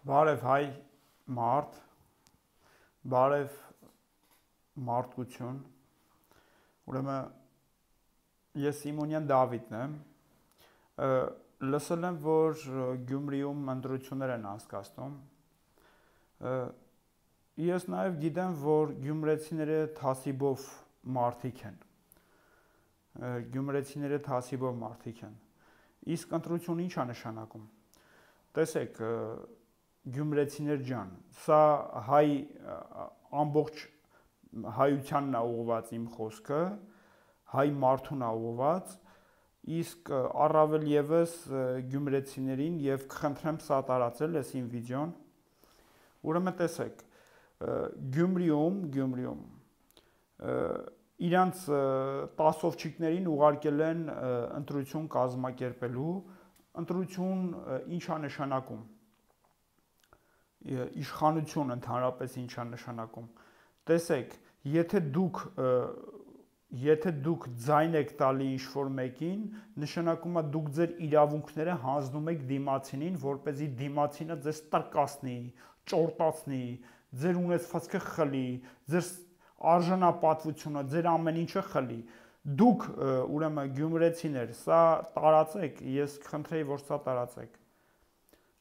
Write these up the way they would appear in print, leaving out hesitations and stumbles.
Բարև հայ մարդ, բարև մարդկություն, ուրեմն ես Սիմոնյան Դավիթն եմ, լսել եմ, որ Գյումրիում ընտրություններ են անցկացնում, ես նաև գիտեմ, որ գյումրեցիները թասիբով մարդիկ են, իսկ ընտրություն ինչ է նշանակում, տեսեք, գյումրեցիներ ջան, սա ամբողջ հայությանն է ուղղված իմ խոսքը, հայ մարդուն է ուղղված, իսկ առավել ևս գյումրեցիներին եւ կխնդրեմ սա տարածել ես իմ վիդեոն, ուրեմն տեսեք, Գյումրիում իրանց տասովչիկներին ուղարկել են ընտրություն կազմակերպելու, ընտրություն ինչ է նշանակում, իշխանություն ընդհանրապես ինչ է նշանակում, տեսեք, եթե դուք ձայն եք տալի ինչ-որ մեկին, նշանակում է դուք ձեր իրավունքները հանձնում եք դիմացինին, որպեսզի դիմացինը ձեզ տրկացնի, ճորտացնի, ձեր ունեցվածքը խլի, ձեր արժանապատվությունը, ձեր ամեն ինչը խլի, դուք ուրեմն գյումրեցիներ, սա տարածեք, ես կխնդրեի, որ սա տարածեք,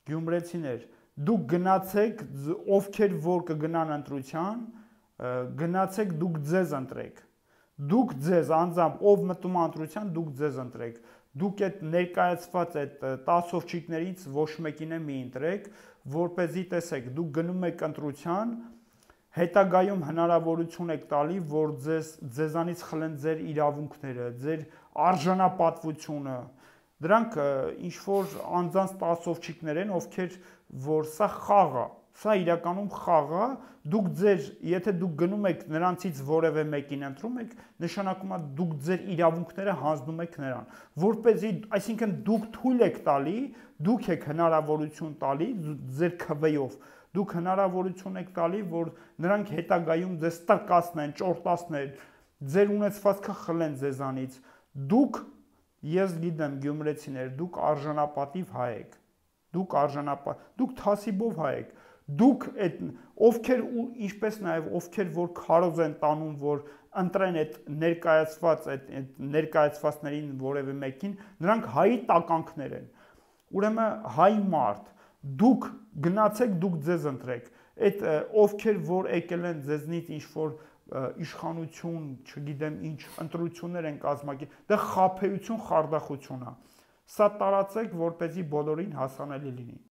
գյումրեցիներ, դուք գնացեք, ովքեր որ կգնան ընտրության, գնացեք դուք ձեզ ընտրեք, դուք ձեզ անձամբ ով մտնում ընտրության, դուք ձեզ ընտրեք, դուք այդ ներկայացված այդ տասովչիկներից ոչ մեկին մի ընտրեք, որպեսզի տեսեք, դուք գնում եք ընտրության, հետագայում հնարավորություն եք տալի, որ ձեզանից խլեն ձեր իրավունքները, ձեր արժանապատվությունը, դրանք ինչ-որ անձանց տասովչիկներ են, ովքեր որ սա խաղ է, սա իրականում խաղ է, եթե դուք գնում եք նրանցից որևէ մեկին ընտրում եք, նշանակում է դուք ձեր իրավունքները հանձնում եք նրան, որպեսզի, այսինքն դուք թույլ եք տալի, դուք եք հնարավորություն տալի ձեր քվեով, դուք հնարավորություն եք տալի, որ նրանք հետագայում ձեզ տրկացնեն, ճորտացնեն, ձեր ունեցվածքը խլեն ձեզանից, դուք, ես գիտեմ գյումրեցիներ, դուք արժանապատիվ հայ եք, դուք թասիբով հայ եք, դուք ովքեր ու ինչպես նաև ովքեր որ քարոզ են տանում, որ ընտրեն այդ ներկայացվածներին որևէ մեկին, նրանք հայի տականքներ են, ուրեմն հայ մարդ, դուք գնացեք, դուք ձեզ ընտրեք, այդ ովքեր որ եկել են ձեզնից ինչ-որ իշխանություն, չգիտեմ ինչ, ընտրություններ են կազմակերպել, դա խաբեություն, խարդախություն է, սա տարածեք, որպեսզի բոլորին հասանելի լինի։